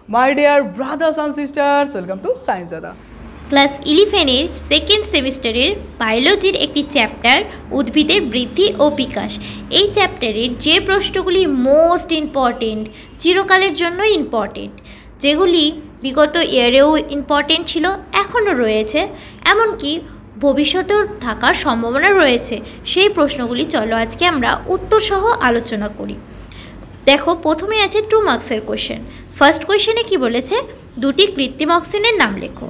My dear brothers and sisters, welcome to Science Dada. Class 11-এর second সেমিস্টারের বায়োলজির একটি চ্যাপ্টার উদ্ভিদের বৃদ্ধি ও বিকাশ। এই চ্যাপ্টারের যে প্রশ্নগুলি মোস্ট ইম্পর্টেন্ট, চিরকালের জন্য ইম্পর্টেন্ট, যেগুলি বিগত ইয়ারেও ইম্পর্টেন্ট ছিল, এখনও রয়েছে, এমনকি ভবিষ্যতেও থাকার সম্ভাবনা রয়েছে, সেই প্রশ্নগুলি চলো আজকে আমরা উত্তরসহ আলোচনা করি। দেখো, প্রথমে আছে 2 মার্কসের কোশ্চেন। ফার্স্ট কোশ্চেনে কি বলেছে, দুটি কৃত্রিম অক্সিজেনের নাম লেখো।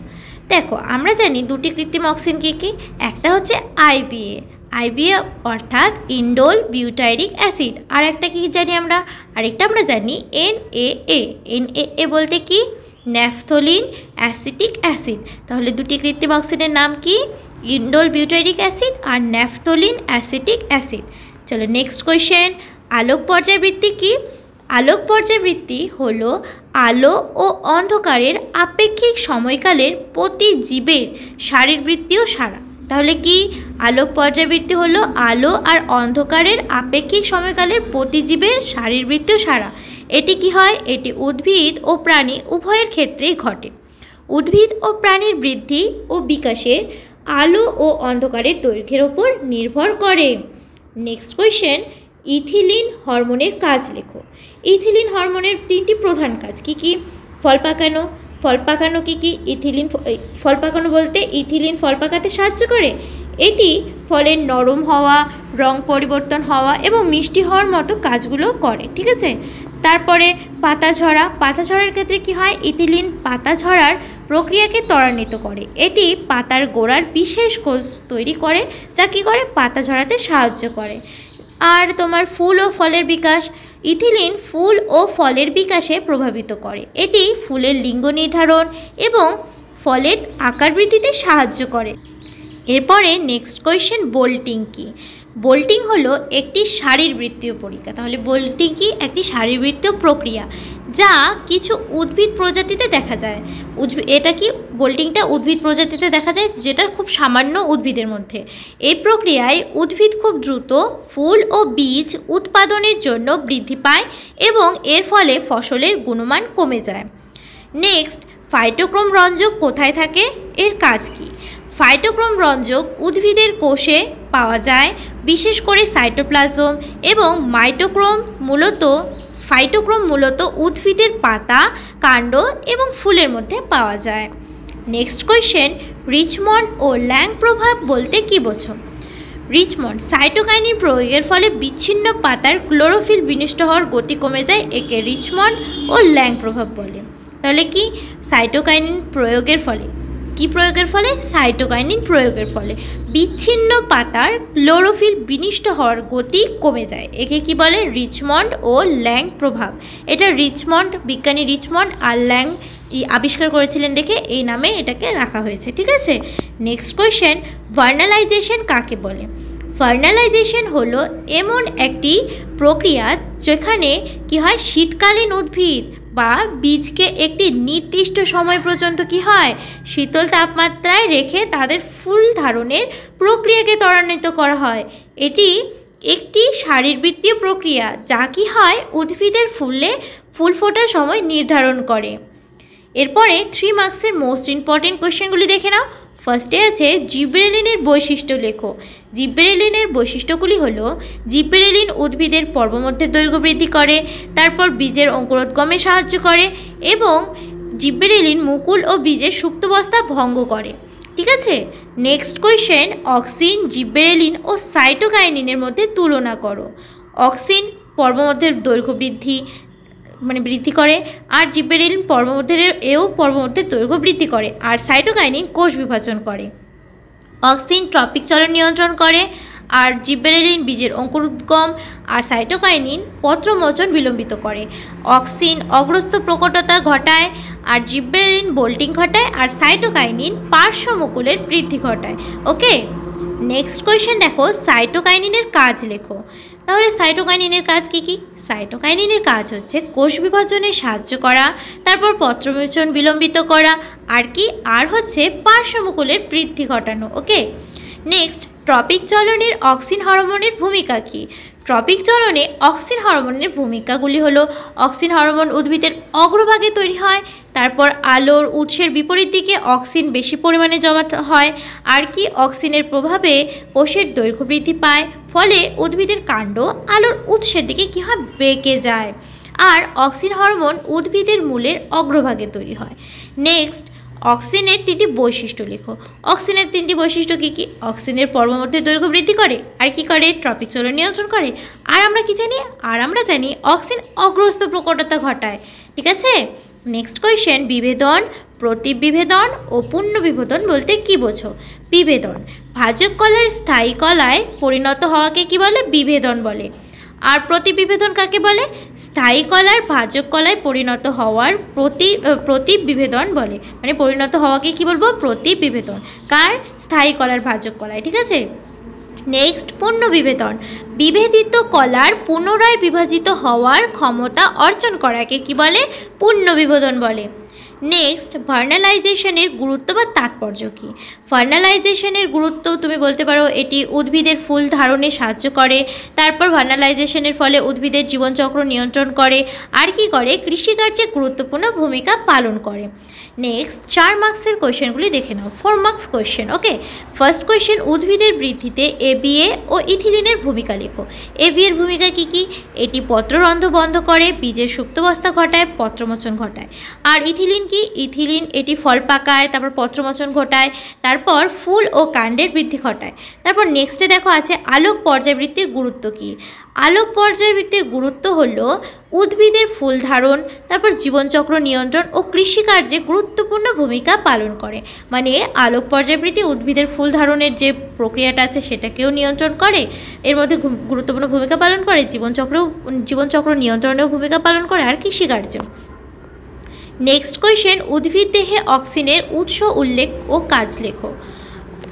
দেখো, আমরা জানি দুটি কৃত্রিম অক্সিজেন কী, একটা হচ্ছে আইবিএ অর্থাৎ ইন্ডোল বিউটাইরিক অ্যাসিড, আর একটা কি জানি আমরা, আরেকটা আমরা জানি এনএএ বলতে কি, ন্যাফথলিন অ্যাসিটিক অ্যাসিড। তাহলে দুটি কৃত্রিম অক্সিজেনের নাম কি, ইন্ডোল বিউটাইরিক অ্যাসিড আর ন্যাফথলিন অ্যাসিটিক অ্যাসিড। চলো নেক্সট কোয়েশ্চেন, আলোক পর্যায়বৃত্তি কি? আলোক পর্যায়বৃত্তি হলো আলো ও অন্ধকারের আপেক্ষিক সময়কালের প্রতি জীবের শারীরবৃত্তীয় সারা। তাহলে কি, আলোক পর্যায়বৃত্তি হলো আলো আর অন্ধকারের আপেক্ষিক সময়কালের প্রতি জীবের শারীরবৃত্তীয় সারা। এটি কি হয়? এটি উদ্ভিদ ও প্রাণী উভয়ের ক্ষেত্রেই ঘটে। উদ্ভিদ ও প্রাণীর বৃদ্ধি ও বিকাশের আলো ও অন্ধকারের দৈর্ঘ্যের ওপর নির্ভর করে। নেক্সট কোয়েশ্চেন, ইথিলিন হরমোনের কাজ লেখো। ইথিলিন হরমোনের 3টি প্রধান কাজ কি কি? ফল পাকানো কি? ইথিলিন ফল পাকানো বলতে ইথিলিন ফল পাকাতে সাহায্য করে। এটি ফলের নরম হওয়া, রং পরিবর্তন হওয়া এবং মিষ্টি হওয়ার মতো কাজগুলো করে, ঠিক আছে। তারপরে পাতা ঝরার ক্ষেত্রে কি হয়? ইথিলিন পাতা ঝরার প্রক্রিয়াকে ত্বরান্বিত করে। এটি পাতার গোড়ার বিশেষ কোষ তৈরি করে, যা কী করে? পাতা ঝরাতে সাহায্য করে। আর তোমার ফুল ও ফলের বিকাশ, ইথিলিন ফুল ও ফলের বিকাশে প্রভাবিত করে। এটি ফুলের লিঙ্গ নির্ধারণ এবং ফলের আকার বৃদ্ধিতে সাহায্য করে। এরপরে নেক্সট কোয়েশ্চেন, বোল্টিং কি? বোল্টিং হলো একটি শারীরবৃত্তীয় পরীক্ষা। তাহলে বোল্টিং কি? একটি শারীরবৃত্তীয় প্রক্রিয়া যা কিছু উদ্ভিদ প্রজাতিতে দেখা যায়। এটা কি? বোল্টিংটা উদ্ভিদ প্রজাতিতে দেখা যায়, যেটা খুব সামান্য উদ্ভিদের মধ্যে। এই প্রক্রিয়ায় উদ্ভিদ খুব দ্রুত ফুল ও বীজ উৎপাদনের জন্য বৃদ্ধি পায় এবং এর ফলে ফসলের গুণমান কমে যায়। নেক্সট, ফাইটোক্রোম রঞ্জক কোথায় থাকে? এর কাজ কি? ফাইটোক্রোম রঞ্জক উদ্ভিদের কোষে পাওয়া যায়, বিশেষ করে সাইটোপ্লাজম, এবং ফাইটোক্রোম মূলত উদ্ভিদের পাতা, কাণ্ড এবং ফুলের মধ্যে পাওয়া যায়। নেক্সট কোয়েশ্চেন, রিচমন্ড ও ল্যাং প্রভাব বলতে কী বোঝো? রিচমন্ড সাইটোকাইনিন প্রয়োগের ফলে বিচ্ছিন্ন পাতার ক্লোরোফিল বিনষ্ট হওয়ার গতি কমে যায়, একে রিচমন্ড ও ল্যাং প্রভাব বলে। তাহলে কি? সাইটোকাইনিন প্রয়োগের ফলে, সাইটোকাইনিন প্রয়োগের ফলে বিচ্ছিন্ন পাতার ক্লোরোফিল বিনষ্ট হওয়ার গতি কমে যায়, একে কি বলে? রিচমন্ড ও ল্যাং প্রভাব। এটা বিজ্ঞানী রিচমন্ড আর ল্যাং আবিষ্কার করেছিলেন দেখে এই নামে এটাকে রাখা হয়েছে, ঠিক আছে। নেক্সট কোয়েশ্চেন, ভার্নালাইজেশন কাকে বলে? ভার্নালাইজেশন হলো এমন একটি প্রক্রিয়া যেখানে কি হয়, শীতকালীন উদ্ভিদ বা বীজকে একটি নির্দিষ্ট সময় পর্যন্ত কি হয়, শীতল তাপমাত্রায় রেখে তাদের ফুল ধারণের প্রক্রিয়াকে ত্বরান্বিত করা হয়। এটি একটি শারীরবৃত্তীয় প্রক্রিয়া যা কি হয়, উদ্ভিদের ফুল ফোটার সময় নির্ধারণ করে। এরপরে 3 মার্কসের মোস্ট ইম্পর্টেন্ট কোয়েশ্চেনগুলি দেখে নাও। ফার্স্টে আছে জিবরেলিনের বৈশিষ্ট্য লেখো। জিবরেলিনের বৈশিষ্ট্যগুলি হলো, জিবরেলিন উদ্ভিদের পর্বমধ্যের দৈর্ঘ্য বৃদ্ধি করে, তারপর বীজের অঙ্কুরোদ্গমে সাহায্য করে এবং জিবরেলিন মুকুল ও বীজের সুপ্তাবস্থা ভঙ্গ করে, ঠিক আছে। নেক্সট কোয়েশ্চেন, অক্সিন, জিবরেলিন ও সাইটোকাইনিনের মধ্যে তুলনা করো। অক্সিন পর্বমধ্যের দৈর্ঘ্য বৃদ্ধি করে, আর জিবরেলিন পর্বমধ্যের দৈর্ঘ্য বৃদ্ধি করে, আর সাইটোকাইনিন কোষ বিভাজন করে। অক্সিন ট্রপিক চলন নিয়ন্ত্রণ করে, আর জিবরেলিন বীজের অঙ্কুরোদ্গম, আর সাইটোকাইনিন পত্রমোচন বিলম্বিত করে। অক্সিন অগ্রস্ত প্রকটতা ঘটায়, আর জিবরেলিন বোল্টিং ঘটায়, আর সাইটোকাইনিন পার্শ্বমুকুলের বৃদ্ধি ঘটায়। ওকে, নেক্সট কোয়েশ্চেন দেখো, সাইটোকাইনিনের কাজ লেখো। তাহলে সাইটোকাইনিনের কাজ কি কি? সাইটোকাইনিনের কাজ হচ্ছে কোষ বিভাজনে সাহায্য করা, তারপর পত্রমোচন বিলম্বিত করা, আর হচ্ছে পার্শ্বমুকুলের বৃদ্ধি ঘটানো। ওকে, নেক্সট ট্রপিক চলনের অক্সিন হরমোনের ভূমিকা কী? ট্রপিক চলনে অক্সিন হরমোনের ভূমিকাগুলি হলো অক্সিন হরমোন উদ্ভিদের অগ্রভাগে তৈরি হয়, তারপর আলোর উৎসের বিপরীত দিকে অক্সিন বেশি পরিমাণে জমা হয়, আর কি অক্সিনের প্রভাবে কোষের দৈর্ঘ্য বৃদ্ধি পায়, ফলে উদ্ভিদের কাণ্ড আলোর উৎসের দিকে কী হয়, বেঁকে যায়। আর অক্সিন হরমোন উদ্ভিদের মূলের অগ্রভাগে তৈরি হয়। নেক্সট, অক্সিনের 3টি বৈশিষ্ট্য লেখো। অক্সিনের 3টি বৈশিষ্ট্য কী কী? অক্সিনের পর্বমধ্যে দৈর্ঘ্য বৃদ্ধি করে, আর কি করে, ট্রপিক চলন নিয়ন্ত্রণ করে। আর আমরা কি জানি? আমরা জানি অক্সিন অগ্রস্ত প্রকটতা ঘটায়। ঠিক আছে। নেক্সট কোয়েশ্চেন, বিভেদন, প্রতিবিভেদন ও পুনর্বিভেদন বলতে কি বোঝো? বিভেদন, ভাজক কলার স্থায়ী কলায় পরিণত হওয়াকে কি বলে? বিভেদন বলে। আর প্রতিবিভেদন কাকে বলে? স্থায়ী কলার ভাজক কলায় পরিণত হওয়ার প্রতিবিভেদন বলে। মানে পরিণত হওয়াকে কি বলবো? প্রতিবিভেদন। কার? স্থায়ী কলার ভাজক কলায়। ঠিক আছে। নেক্সট, পুনর্বিভেদন, বিভেদিত কলার পুনরায় বিভাজিত হওয়ার ক্ষমতা অর্জন করাকে কি বলে? পুনর্বিভেদন বলে। নেক্সট, ফার্নালাইজেশনের গুরুত্ব বা তাৎপর্য কী? ফার্নালাইজেশনের গুরুত্ব তুমি বলতে পারো এটি উদ্ভিদের ফুল ধারণে সাহায্য করে, তারপর ফার্নালাইজেশনের ফলে উদ্ভিদের জীবনচক্র নিয়ন্ত্রণ করে, আর কি করে? কৃষিকার্যে গুরুত্বপূর্ণ ভূমিকা পালন করে। নেক্সট, 4 মার্কসের কোয়েশ্চেনগুলি দেখে নাও। 4 মার্কস কোয়েশ্চেন। ওকে, ফার্স্ট কোয়েশ্চেন, উদ্ভিদের বৃদ্ধিতে এবিএ ও ইথিলিনের ভূমিকা লেখো। এবিএর ভূমিকা কী কী? এটি পত্ররন্ধ্র বন্ধ করে, বীজের সুপ্তাবস্থা ঘটায়, পত্রমোচন ঘটায়। আর ইথিলিন কি? ইথিলিন এটি ফল পাকায়, তারপর পত্রমোচন ঘটায়, তারপর ফুল ও কাণ্ডের বৃদ্ধি ঘটায়। তারপর নেক্সটে দেখো আছে আলোক পর্যায়বৃত্তির গুরুত্ব কী? আলোক পর্যায়বৃত্তির গুরুত্ব হলো উদ্ভিদের ফুল ধারণ, তারপর জীবনচক্র নিয়ন্ত্রণ ও কৃষিকার্যে গুরুত্বপূর্ণ ভূমিকা পালন করে। মানে আলোক পর্যায়বৃত্তি উদ্ভিদের ফুল ধারণের যে প্রক্রিয়াটা আছে সেটাকেও নিয়ন্ত্রণ করে, এর মধ্যে গুরুত্বপূর্ণ ভূমিকা পালন করে, জীবনচক্র নিয়ন্ত্রণেও ভূমিকা পালন করে, আর কৃষিকার্যেও। নেক্সট কোয়েশ্চেন, উদ্ভিদ দেহে অক্সিনের উৎস উল্লেখ ও কাজ লেখো।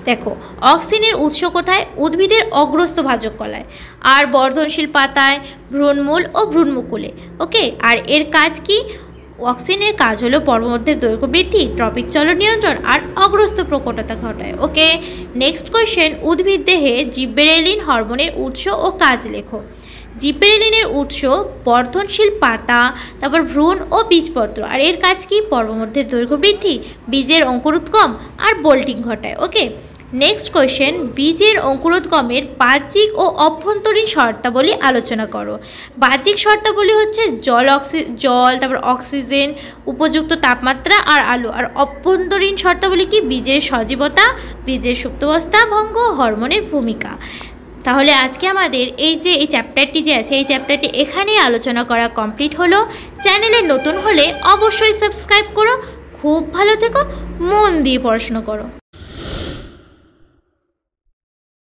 দেখো, অক্সিনের উৎস কোথায়? উদ্ভিদের অগ্রস্থ ভাজক কলায়, আর বর্ধনশীল পাতায়, ভ্রূণমূল ও ভ্রূণমুকুলে। ওকে, আর এর কাজ কি? অক্সিনের কাজ হলো পর্বমধ্যের দৈর্ঘ্য বৃদ্ধি, ট্রপিক চলন নিয়ন্ত্রণ, আর অগ্রস্থ প্রকটতা ঘটায়। ওকে। নেক্সট কোয়েশ্চেন, উদ্ভিদ দেহে জিব্বেরেলিন হরমোনের উৎস ও কাজ লেখো। জিব্বেরেলিনের উৎস বর্ধনশীল পাতা, তারপর ভ্রূণ ও বীজপত্র, আর এর কাজ কি? পর্বমধ্যের দৈর্ঘ্য বৃদ্ধি, বীজের অঙ্কুরোদ্গম আর বোল্টিং ঘটায়। ওকে। নেক্সট কোয়েশ্চেন, বীজের অঙ্কুরোদ্গমের বাহ্যিক ও অভ্যন্তরীণ শর্তাবলী আলোচনা করো। বাহ্যিক শর্তাবলী হচ্ছে জল, তারপর অক্সিজেন, উপযুক্ত তাপমাত্রা আর আলো। আর অভ্যন্তরীণ শর্তাবলী কি? বীজের সজীবতা, বীজের সুপ্তাবস্থা ভঙ্গ, হরমোনের ভূমিকা। তাহলে আজকে আমাদের এই চ্যাপ্টারটি যে আছে, এই চ্যাপ্টারটি এখানেই আলোচনা করা কমপ্লিট হলো। চ্যানেলে নতুন হলে অবশ্যই সাবস্ক্রাইব করো। খুব ভালো থেকো, মন দিয়ে পড়াশোনা করো।